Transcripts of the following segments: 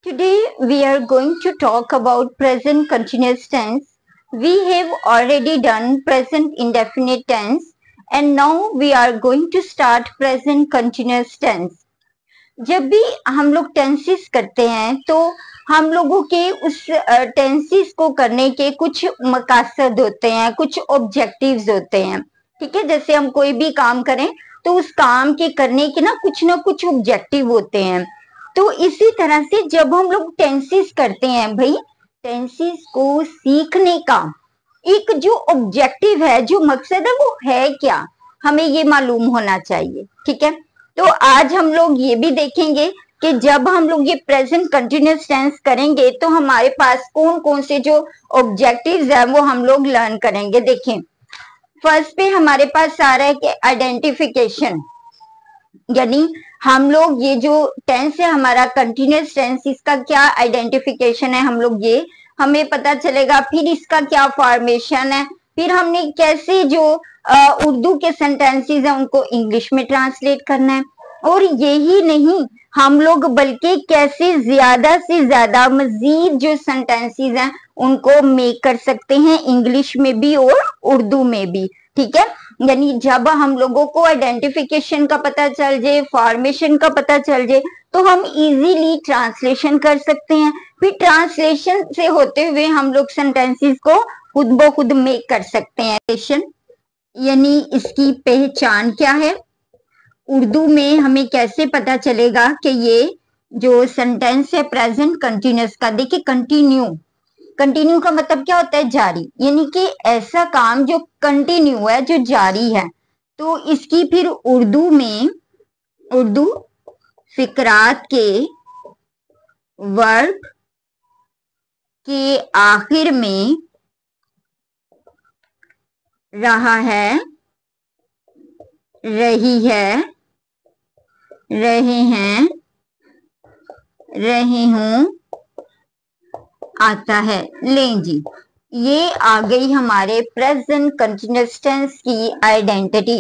Today we are going to talk about present continuous tense. We have already done present indefinite tense and now we are going to start present continuous tense. जब भी हम लोग tenses करते हैं तो हम लोगों के उस टेंसेस को करने के कुछ मकसद होते हैं, कुछ ऑब्जेक्टिव्स होते हैं। ठीक है, जैसे हम कोई भी काम करें तो उस काम के करने के ना कुछ ऑब्जेक्टिव होते हैं। तो इसी तरह से जब हम लोग टेंसेस करते हैं भाई, टेंसेस को सीखने का एक जो ऑब्जेक्टिव है, जो मकसद है वो है क्या, हमें ये मालूम होना चाहिए। ठीक है, तो आज हम लोग ये भी देखेंगे कि जब हम लोग ये प्रेजेंट कंटिन्यूअस टेंस करेंगे तो हमारे पास कौन कौन से जो ऑब्जेक्टिव्स हैं वो हम लोग लर्न करेंगे। देखें, फर्स्ट पे हमारे पास आ रहा है कि आइडेंटिफिकेशन, यानी हम लोग ये जो टेंस है हमारा कंटिन्यूअस टेंस, इसका क्या आइडेंटिफिकेशन है, हम लोग ये हमें पता चलेगा। फिर इसका क्या फॉर्मेशन है, फिर हमने कैसे जो उर्दू के सेंटेंसेस हैं उनको इंग्लिश में ट्रांसलेट करना है, और यही नहीं हम लोग बल्कि कैसे ज्यादा से ज्यादा मजीद जो सेंटेंसेस हैं उनको मेक कर सकते हैं इंग्लिश में भी और उर्दू में भी। ठीक है, यानी जब हम लोगों को आइडेंटिफिकेशन का पता चल जाए, फॉर्मेशन का पता चल जाए, तो हम इजीली ट्रांसलेशन कर सकते हैं। फिर ट्रांसलेशन से होते हुए हम लोग सेंटेंसेस को खुद ब खुद मेक कर सकते हैं। यानी इसकी पहचान क्या है, उर्दू में हमें कैसे पता चलेगा कि ये जो सेंटेंस है प्रेजेंट कंटिन्यूअस का। देखिए, कंटिन्यू का मतलब क्या होता है, जारी, यानी कि ऐसा काम जो कंटिन्यू है, जो जारी है। तो इसकी फिर उर्दू फिकरात के वर्ब के आखिर में रहा है, रही है, रहे हैं, रही हूं, आता है। लें जी, ये आ गई हमारे प्रेजेंट कंटिन्यूअस टेंस की आइडेंटिटी।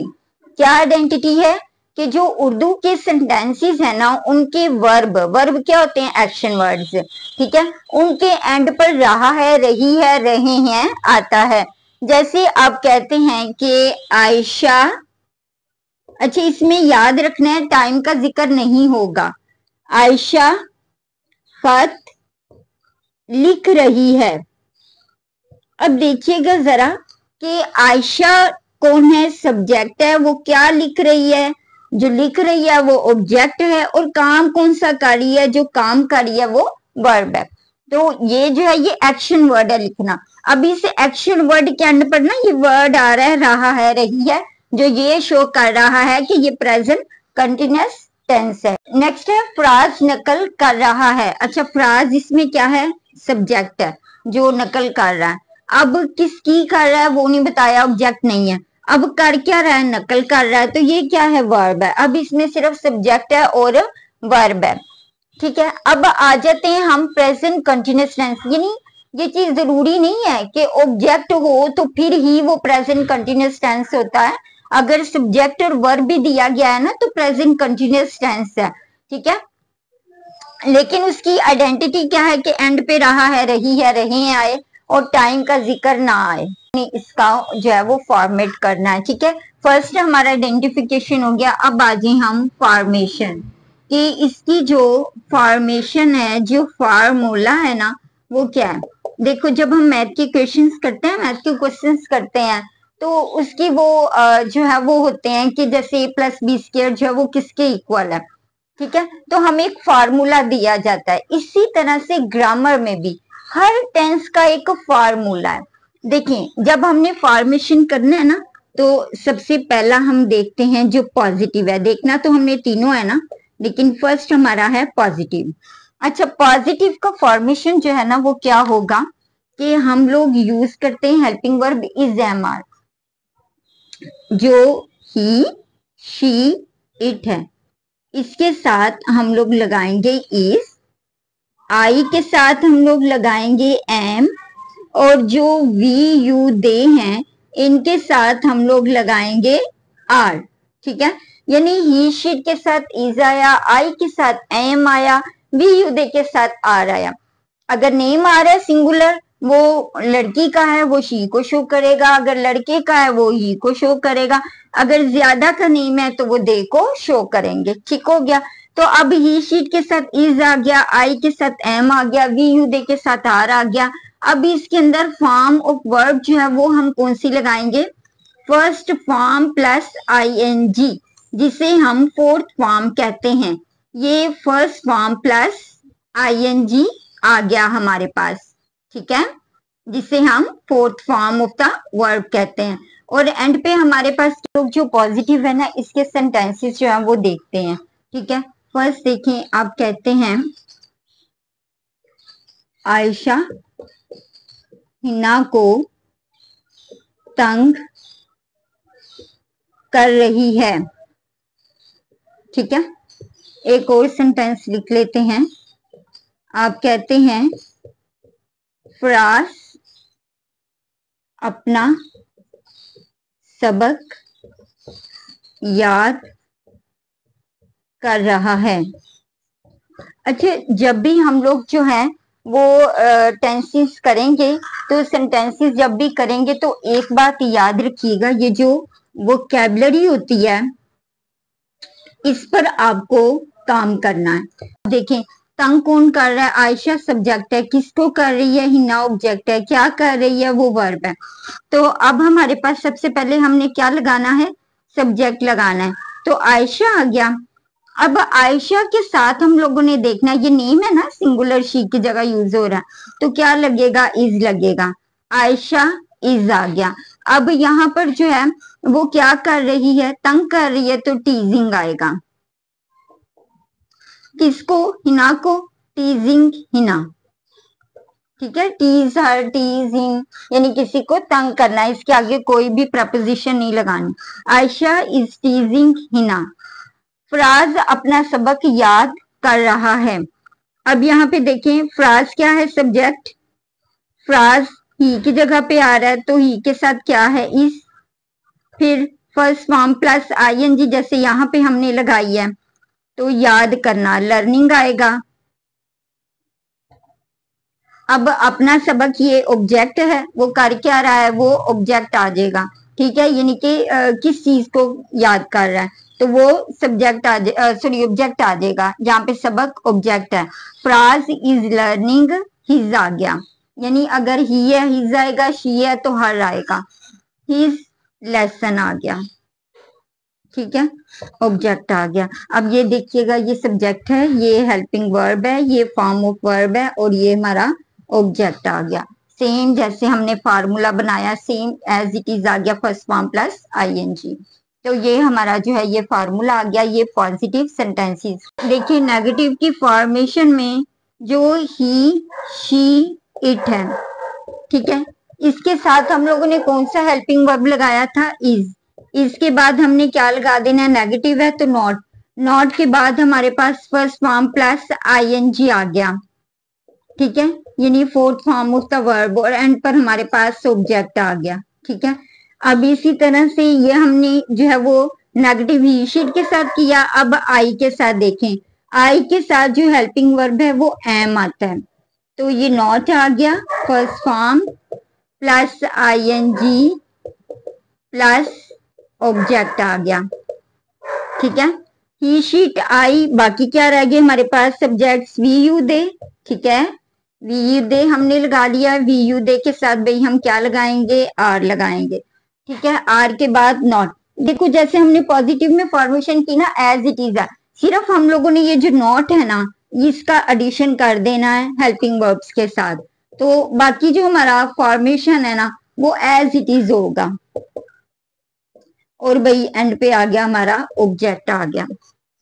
क्या आइडेंटिटी है कि जो उर्दू के सेंटेंसेस है ना, उनके वर्ब क्या होते हैं, एक्शन वर्ड्स। ठीक है, उनके एंड पर रहा है, रही है, रहे हैं, आता है। जैसे आप कहते हैं कि आयशा, अच्छा इसमें याद रखना है टाइम का जिक्र नहीं होगा, आयशा खत लिख रही है। अब देखिएगा जरा कि आयशा कौन है, सब्जेक्ट है, वो क्या लिख रही है, जो लिख रही है वो ऑब्जेक्ट है, और काम कौन सा कर रही है, जो काम कर रही है वो वर्ब है। तो ये जो है ये एक्शन वर्ड है लिखना। अब इस एक्शन वर्ड के एंड पर ना ये वर्ड आ रहा है, रही है, जो ये शो कर रहा है कि ये प्रेजेंट कंटिन्यूअस टेंस है। नेक्स्ट है फराज नकल कर रहा है। अच्छा, फराज इसमें क्या है, सब्जेक्ट है जो नकल कर रहा है। अब किसकी कर रहा है वो नहीं बताया, ऑब्जेक्ट नहीं है। अब कर क्या रहा है, नकल कर रहा है, तो ये क्या है, वर्ब है। अब इसमें सिर्फ सब्जेक्ट है और वर्ब है। ठीक है, अब आ जाते हैं हम प्रेजेंट कंटिन्यूअस टेंस। यानी ये चीज जरूरी नहीं है कि ऑब्जेक्ट हो तो फिर ही वो प्रेजेंट कंटिन्यूअस टेंस होता है। अगर सब्जेक्ट और वर्ब भी दिया गया है ना तो प्रेजेंट कंटिन्यूअस टेंस है। ठीक है, लेकिन उसकी आइडेंटिटी क्या है कि एंड पे रहा है, रही है, रहे हैं आए, और टाइम का जिक्र ना आए। इसका जो है वो फॉर्मेट करना है। ठीक है, फर्स्ट हमारा आइडेंटिफिकेशन हो गया। अब आ जाए हम फॉर्मेशन, कि इसकी जो फॉर्मेशन है, जो फार्मूला है ना, वो क्या है। देखो, जब हम मैथ के क्वेश्चंस करते हैं, मैथ के क्वेश्चंस करते हैं, तो उसकी वो जो है वो होते हैं कि जैसे a+b² जो है वो किसके इक्वल है। ठीक है, तो हमें एक फार्मूला दिया जाता है। इसी तरह से ग्रामर में भी हर टेंस का एक फार्मूला है। देखिए, जब हमने फॉर्मेशन करना है ना, तो सबसे पहला हम देखते हैं जो पॉजिटिव है। देखना तो हमने तीनों है ना, लेकिन फर्स्ट हमारा है पॉजिटिव। अच्छा, पॉजिटिव का फॉर्मेशन जो है ना वो क्या होगा कि हम लोग यूज करते हैं helping verb is, am, are, जो ही, शी, इट है, इसके साथ हम लोग लगाएंगे इज, आई के साथ हम लोग लगाएंगे एम, और जो वी, यू, दे हैं इनके साथ हम लोग लगाएंगे आर। ठीक है, यानी ही, शीट के साथ इज आया, आई के साथ एम आया, वी यू दे के साथ आर आया। अगर नेम आ रहा है सिंगुलर, वो लड़की का है वो शी को शो करेगा, अगर लड़के का है वो ही को शो करेगा, अगर ज्यादा का नेम है तो वो दे को शो करेंगे। ठीक हो गया। तो अब ही शीट के साथ इज आ गया, आई के साथ एम आ गया, वी यू दे के साथ आर आ गया। अब इसके अंदर फॉर्म ऑफ वर्ब जो है वो हम कौन सी लगाएंगे? फर्स्ट फॉर्म प्लस आईएनजी, जिसे हम फोर्थ फॉर्म कहते हैं। ये फर्स्ट फॉर्म प्लस आईएनजी आ गया हमारे पास, ठीक है, जिसे हम fourth form of the verb कहते हैं। और एंड पे हमारे पास लोग जो पॉजिटिव है ना, इसके सेंटेंसेस जो है वो देखते हैं। ठीक है, फर्स्ट देखें, आप कहते हैं आयशा हिना को तंग कर रही है। ठीक है, एक और सेंटेंस लिख लेते हैं। आप कहते हैं फराज अपना सबक याद कर रहा है। अच्छा, जब भी हम लोग जो है वो टेंसेस करेंगे, तो सेंटेंसेस जब भी करेंगे तो एक बात याद रखिएगा, ये जो वोकैबुलरी होती है इस पर आपको काम करना है। देखें, तंग कौन कर रहा है? आयशा सब्जेक्ट है, किसको कर रही है? हिना ऑब्जेक्ट है, क्या कर रही है? वो वर्ब है। तो अब हमारे पास सबसे पहले हमने क्या लगाना है? सब्जेक्ट लगाना है। तो आयशा आ गया। अब आयशा के साथ हम लोगों ने देखना है, ये नेम है ना, सिंगुलर शी की जगह यूज हो रहा है, तो क्या लगेगा? इज लगेगा। आयशा इज आ गया। अब यहाँ पर जो है वो क्या कर रही है? तंग कर रही है, तो टीजिंग आएगा। किसको? हिना को। टीजिंग हिना। ठीक है, टीज हर, टीजिंग, यानी किसी को तंग करना है। इसके आगे कोई भी प्रपोजिशन नहीं लगानी। Ayesha is teasing Hina. फराज अपना सबक याद कर रहा है। अब यहाँ पे देखें, फराज क्या है? सब्जेक्ट। फराज ही की जगह पे आ रहा है, तो ही के साथ क्या है? इस। फिर फर्स्ट फॉर्म प्लस आईएनजी, जैसे यहाँ पे हमने लगाई है, तो याद करना, लर्निंग आएगा। अब अपना सबक, ये ऑब्जेक्ट है, वो कर क्या रहा है? वो ऑब्जेक्ट आ जाएगा। ठीक है, यानी कि किस चीज को याद कर रहा है, तो वो सब्जेक्ट आ सॉरी ऑब्जेक्ट आ जाएगा। जहाँ पे सबक ऑब्जेक्ट है। फराज इज लर्निंग हिज आ गया, यानी अगर ही है हिज आएगा, शी है तो हर आएगा। हिज लेसन आ गया। ठीक है, ऑब्जेक्ट आ गया। अब ये देखिएगा, ये सब्जेक्ट है, ये हेल्पिंग वर्ब है, ये फॉर्म ऑफ वर्ब है, और ये हमारा ऑब्जेक्ट आ गया। सेम जैसे हमने फार्मूला बनाया, सेम एज इट इज आ गया, फर्स्ट फॉर्म प्लस आईएनजी। तो ये हमारा जो है ये फार्मूला आ गया। ये पॉजिटिव सेंटेंसेस। देखिए, नेगेटिव की फॉर्मेशन में जो ही, शी, इट है, ठीक है, इसके साथ हम लोगों ने कौन सा हेल्पिंग वर्ब लगाया था? इज। इसके बाद हमने क्या लगा देना है? नेगेटिव है तो नॉट। नॉट के बाद हमारे पास फर्स्ट फॉर्म प्लस आईएनजी आ गया। ठीक है, यानी fourth form of the verb, और एंड पर हमारे पास ऑब्जेक्ट आ गया। ठीक है, अब इसी तरह से ये हमने जो है वो नेगेटिव ही शीट के साथ किया। अब आई के साथ देखें, आई के साथ जो हेल्पिंग वर्ब है वो एम आता है, तो ये नॉट आ गया, first form plus ING plus object आ गया। ठीक है, ही, शीट, आई, बाकी क्या रह गए हमारे पास? Subjects we you they. ठीक है, वी यू दे हमने लगा लिया। वी यू दे के साथ भाई हम क्या लगाएंगे? आर लगाएंगे। ठीक है, आर के बाद नॉट। देखो, जैसे हमने पॉजिटिव में फॉर्मेशन की ना, एज इट इज है, सिर्फ हम लोगों ने ये जो नॉट है ना, इसका एडिशन कर देना है हेल्पिंग वर्ब्स के साथ, तो बाकी जो हमारा फॉर्मेशन है ना वो एज इट इज होगा। और भाई एंड पे आ गया हमारा ऑब्जेक्ट आ गया।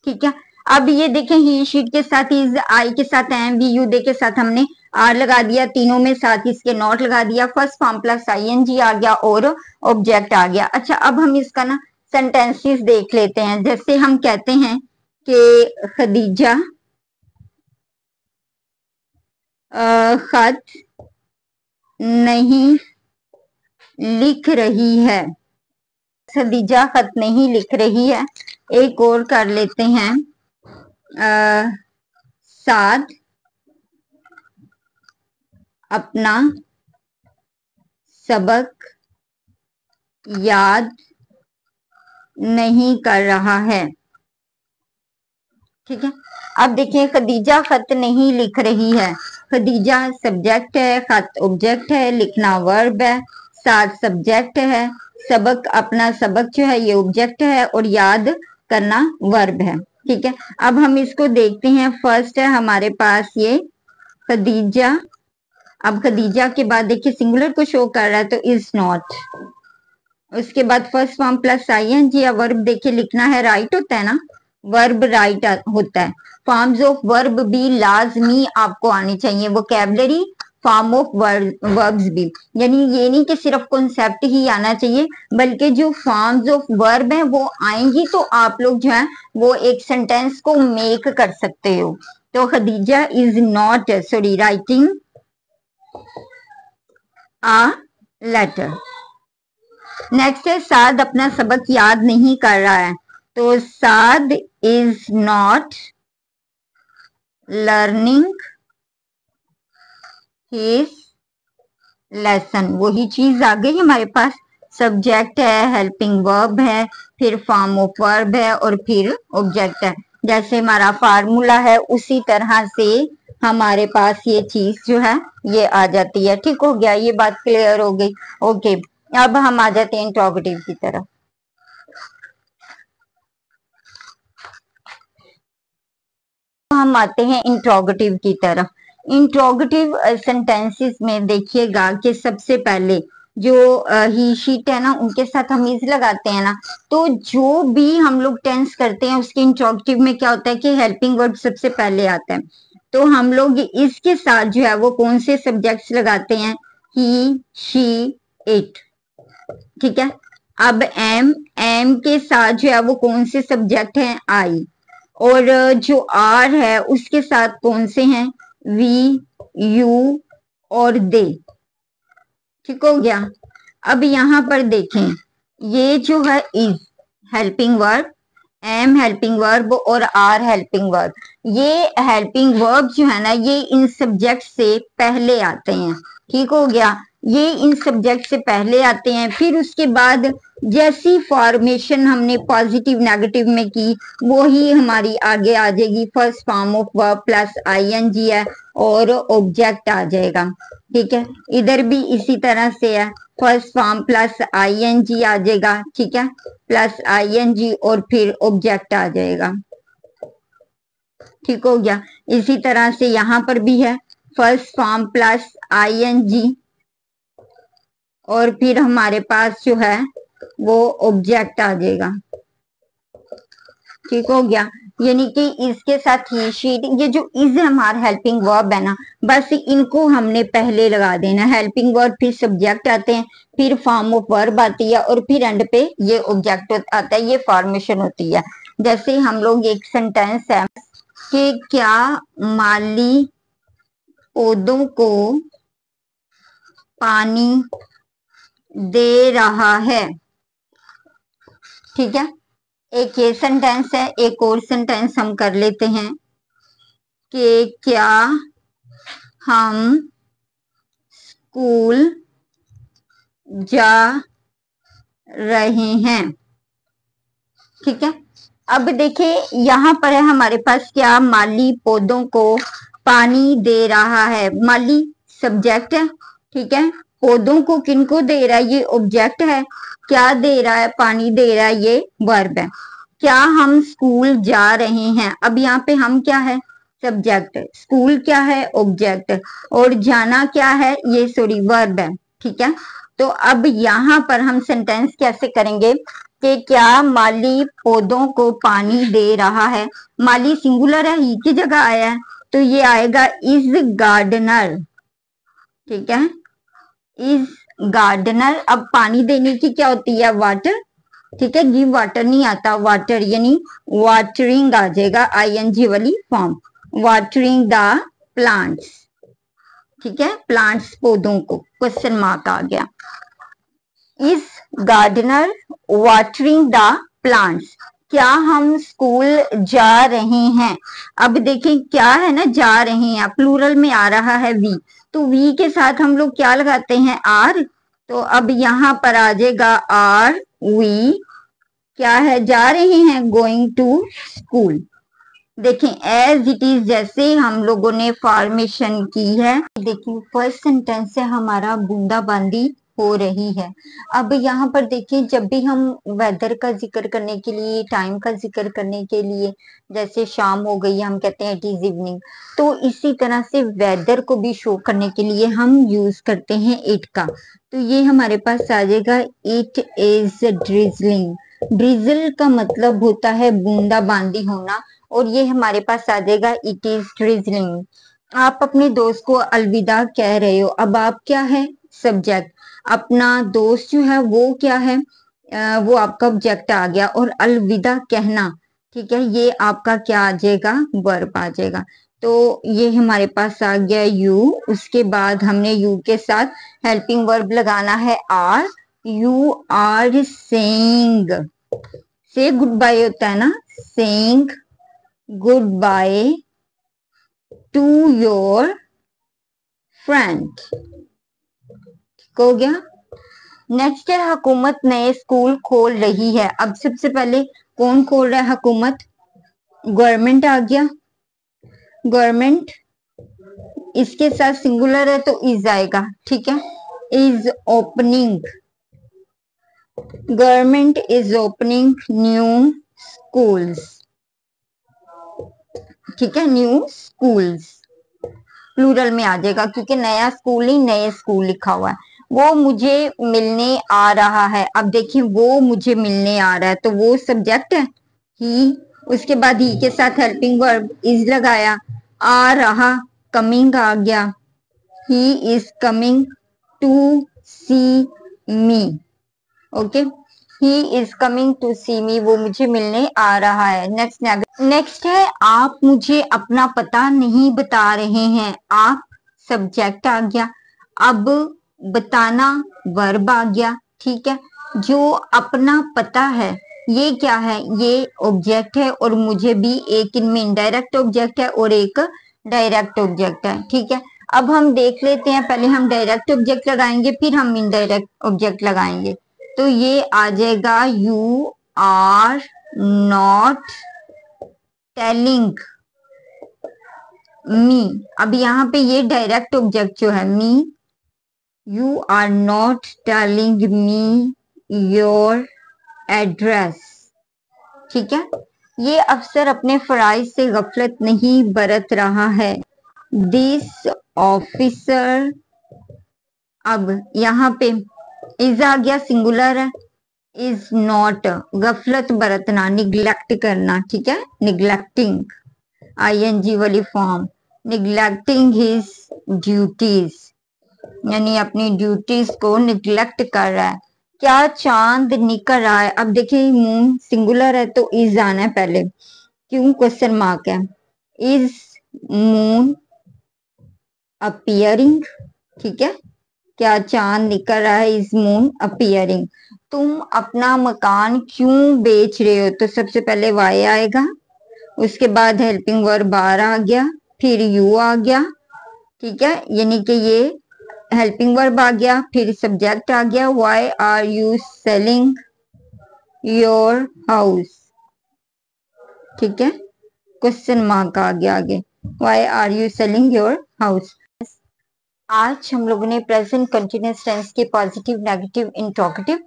ठीक है, अब ये देखें, ही शीट के साथ इज, आई के साथ एम, वी यू दे के साथ हमने आर लगा दिया, तीनों में साथ इसके नॉट लगा दिया, फर्स्ट फॉर्म प्लस आईएनजी आ गया और ऑब्जेक्ट आ गया। अच्छा, अब हम इसका ना सेंटेंसेस देख लेते हैं। जैसे हम कहते हैं कि खदीजा खत नहीं लिख रही है। खदीजा खत नहीं लिख रही है। एक और कर लेते हैं, साद अपना सबक याद नहीं कर रहा है। ठीक है, अब देखिए खदीजा खत नहीं लिख रही है। खदीजा सब्जेक्ट है, खत ऑब्जेक्ट है, लिखना वर्ब है, साथ सब्जेक्ट है, सबक अपना सबक जो है ये ऑब्जेक्ट है और याद करना वर्ब है। ठीक है, अब हम इसको देखते हैं। फर्स्ट है हमारे पास ये खदीजा। अब खदीजा के बाद देखिए सिंगुलर को शो कर रहा है तो इज नॉट। उसके बाद फर्स्ट फॉर्म प्लस आईएनजी या वर्ब देखिए लिखना है, राइट होता है ना, वर्ब राइट होता है। फॉर्म्स ऑफ वर्ब भी लाजमी आपको आनी चाहिए, वोकैबुलरी फॉर्म ऑफ वर्ब्स भी, यानी ये नहीं कि सिर्फ कॉन्सेप्ट ही आना चाहिए, बल्कि जो फॉर्म्स ऑफ वर्ब है वो आएंगी तो आप लोग जो है वो एक सेंटेंस को मेक कर सकते हो। तो Khadija is not sorry writing a letter. Next है साद अपना सबक याद नहीं कर रहा है, तो Saad is not learning his lesson. वही चीज आ गई हमारे पास, सब्जेक्ट है, हेल्पिंग वर्ब है, फिर फॉर्म ऑफ वर्ब है और फिर ऑब्जेक्ट है। जैसे हमारा फार्मूला है उसी तरह से हमारे पास ये चीज जो है ये आ जाती है। ठीक हो गया, ये बात क्लियर हो गई। ओके, अब हम आ जाते हैं इंट्रोगेटिव की तरफ। हम आते हैं इंट्रोगेटिव की तरफ। इंट्रोगेटिव सेंटेंसेस में देखिएगा कि सबसे पहले जो ही शीट है ना उनके साथ हम इज लगाते हैं ना, तो जो भी हम लोग टेंस करते हैं उसके इंट्रोगेटिव में क्या होता है कि हेल्पिंग वर्ब सबसे पहले आता है। तो हम लोग इसके साथ जो है वो कौन से सब्जेक्ट्स लगाते हैं, ही, शी, इट। ठीक है, अब एम के साथ जो है वो कौन से सब्जेक्ट हैं, आई, और जो आर है उसके साथ कौन से हैं, वी, यू और दे। ठीक हो गया। अब यहां पर देखें, ये जो है is helping verb, am helping verb और आर हेल्पिंग वर्ब। ये हेल्पिंग वर्ब जो है ना ये इन सब्जेक्ट से पहले आते हैं। ठीक हो गया, ये इन सब्जेक्ट से पहले आते हैं, फिर उसके बाद जैसी फॉर्मेशन हमने पॉजिटिव नेगेटिव में की वो ही हमारी आगे आ जाएगी। First form of verb plus ING है और ऑब्जेक्ट आ जाएगा। ठीक है, इधर भी इसी तरह से है, फर्स्ट फॉर्म प्लस आईएनजी आ जाएगा। ठीक है, प्लस आईएनजी और फिर ऑब्जेक्ट आ जाएगा। ठीक हो गया, इसी तरह से यहां पर भी है, फर्स्ट फॉर्म प्लस आईएनजी और फिर हमारे पास जो है वो ऑब्जेक्ट आ जाएगा। ठीक हो गया, यानी कि इसके साथ ही शीट, ये जो इज हमारा हेल्पिंग वर्ब है ना, बस इनको हमने पहले लगा देना। हेल्पिंग वर्ब फिर सब्जेक्ट आते हैं, फिर फॉर्म ऑफ वर्ब आती है और फिर एंड पे ये ऑब्जेक्ट आता है, ये फॉर्मेशन होती है। जैसे हम लोग एक सेंटेंस है कि क्या माली पौधों को पानी दे रहा है। ठीक है, एक ये सेंटेंस है, एक और सेंटेंस हम कर लेते हैं कि क्या हम स्कूल जा रहे हैं। ठीक है, अब देखिए यहां पर है हमारे पास क्या माली पौधों को पानी दे रहा है। माली सब्जेक्ट है, ठीक है, पौधों को किनको दे रहा है, ये ऑब्जेक्ट है, क्या दे रहा है, पानी दे रहा है, ये वर्ब है। क्या हम स्कूल जा रहे हैं, अब यहाँ पे हम क्या है, सब्जेक्ट, स्कूल क्या है, ऑब्जेक्ट, और जाना क्या है, ये सॉरी वर्ब है। ठीक है, तो अब यहाँ पर हम सेंटेंस कैसे करेंगे कि क्या माली पौधों को पानी दे रहा है। माली सिंगुलर है, ही की जगह आया है, तो ये आएगा इज गार्डनर। ठीक है, इज गार्डनर। अब पानी देने की क्या होती है, वाटर। ठीक है, गिव वाटर नहीं आता, वाटर यानी वाटरिंग आ जाएगा, आईएनजी वाली फॉर्म, वाटरिंग द प्लांट्स। ठीक है, प्लांट्स पौधों को, क्वेश्चन मार्क आ गया। Is gardener watering the plants, क्या हम स्कूल जा रहे हैं। अब देखें क्या है ना, जा रहे हैं, प्लूरल में आ रहा है वी, तो वी के साथ हम लोग क्या लगाते हैं, आर। तो अब यहाँ पर आ जाएगा आर वी, क्या है, जा रहे हैं, गोइंग टू स्कूल। देखें एज इट इज जैसे हम लोगों ने फॉर्मेशन की है। देखिए फर्स्ट सेंटेंस से हमारा बूंदाबांदी हो रही है। अब यहाँ पर देखिए जब भी हम वेदर का जिक्र करने के लिए, टाइम का जिक्र करने के लिए, जैसे शाम हो गई हम कहते हैं इट इज इवनिंग, तो इसी तरह से वेदर को भी शो करने के लिए हम यूज करते हैं इट का। तो ये हमारे पास आ जाएगा इट इज ड्रिजलिंग। ड्रिजल का मतलब होता है बूंदाबांदी होना, और ये हमारे पास आ जाएगा इट इज ड्रिजलिंग। आप अपने दोस्त को अलविदा कह रहे हो, अब आप क्या है, सब्जेक्ट, अपना दोस्त जो है वो क्या है, वो आपका ऑब्जेक्ट आ गया, और अलविदा कहना, ठीक है, ये आपका क्या आ जाएगा, वर्ब आ जाएगा। तो ये हमारे पास आ गया यू, उसके बाद हमने यू के साथ हेल्पिंग वर्ब लगाना है आर। यू आर सेइंग, से गुड बाय होता है ना, saying good by two your friend, ठीक हो गया। नेक्स्ट है हुकूमत नए स्कूल खोल रही है। अब सबसे पहले कौन खोल रहा है, हुकूमत, गवर्नमेंट आ गया, गवर्नमेंट, इसके साथ सिंगुलर है तो इज आएगा, ठीक है, is opening, government is opening new schools, ठीक है, न्यू स्कूल्स प्लूरल में आ जाएगा, क्योंकि नया स्कूल नहीं नए स्कूल लिखा हुआ है। वो मुझे मिलने आ रहा है, अब देखिए वो मुझे मिलने आ रहा है, तो वो सब्जेक्ट है ही, उसके बाद ही के साथ हेल्पिंग वर्ब इज लगाया, आ रहा, कमिंग आ गया, he is coming to see me, okay, he is coming to see me, वो मुझे मिलने आ रहा है। नेक्स्ट है आप मुझे अपना पता नहीं बता रहे हैं। आप सब्जेक्ट आ गया, अब बताना वर्ब आ गया, ठीक है। जो अपना पता है ये क्या है, ये ऑब्जेक्ट है, और मुझे भी एक इनमें इनडायरेक्ट ऑब्जेक्ट है और एक डायरेक्ट ऑब्जेक्ट है, ठीक है। अब हम देख लेते हैं, पहले हम डायरेक्ट ऑब्जेक्ट लगाएंगे फिर हम इनडायरेक्ट ऑब्जेक्ट लगाएंगे। तो ये आ जाएगा you are not telling me. अब यहाँ पे ये डायरेक्ट ऑब्जेक्ट जो है me, you are not telling me your address, ठीक है। ये अफसर अपने फराइज से गफलत नहीं बरत रहा है। दिस ऑफिसर, अब यहाँ पे इज आ गया, सिंगुलर है, इज नॉट, गफलत बरतना, निग्लेक्ट करना, ठीक है, निग्लेक्टिंग, आईएनजी वाली फॉर्म, निग्लेक्टिंग हिज ड्यूटीज, यानी अपनी ड्यूटीज को निग्लेक्ट कर रहा है। क्या चांद निकल रहा है, अब देखिए मून सिंगुलर है तो इज आना है पहले, क्यों, क्वेश्चन मार्क है, इज मून अपीयरिंग, ठीक है, क्या चांद निकल रहा है, इज मून अपीयरिंग। तुम अपना मकान क्यों बेच रहे हो, तो सबसे पहले वाई आएगा, उसके बाद हेल्पिंग वर्ब आर आ गया, फिर यू आ गया, ठीक है, यानी कि ये हेल्पिंग वर्ब आ गया, फिर सब्जेक्ट आ गया, why are you selling your house, ठीक है, क्वेश्चन मार्क आ गया आगे, why are you selling your house. आज हम लोगों ने प्रेजेंट कंटिन्यूअस टेंस के पॉजिटिव, नेगेटिव, इंट्रोगेटिव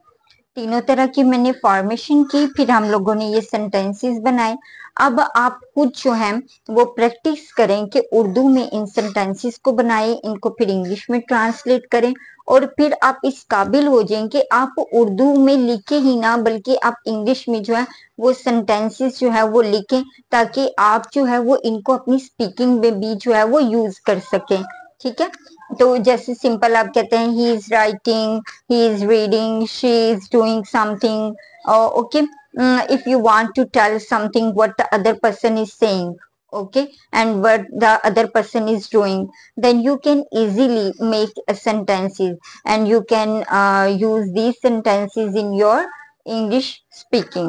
तीनों तरह की मैंने फॉर्मेशन की, फिर हम लोगों ने ये सेंटेंसेस बनाए। अब आप खुद जो है वो प्रैक्टिस करें कि उर्दू में इन सेंटेंसेस को बनाएं, इनको फिर इंग्लिश में ट्रांसलेट करें, और फिर आप इस काबिल हो जाएं कि आप उर्दू में लिखे ही ना बल्कि आप इंग्लिश में जो है वो सेंटेंसेस जो है वो लिखें, ताकि आप जो है वो इनको अपनी स्पीकिंग में भी जो है वो यूज कर सकें, ठीक है। तो जैसे सिंपल आप कहते हैं he is writing, he is reading, she is doing something, okay. If you want to tell something what the other person is saying, okay, and what the other person is doing, then you can easily make a sentences, and you can use these sentences in your English speaking.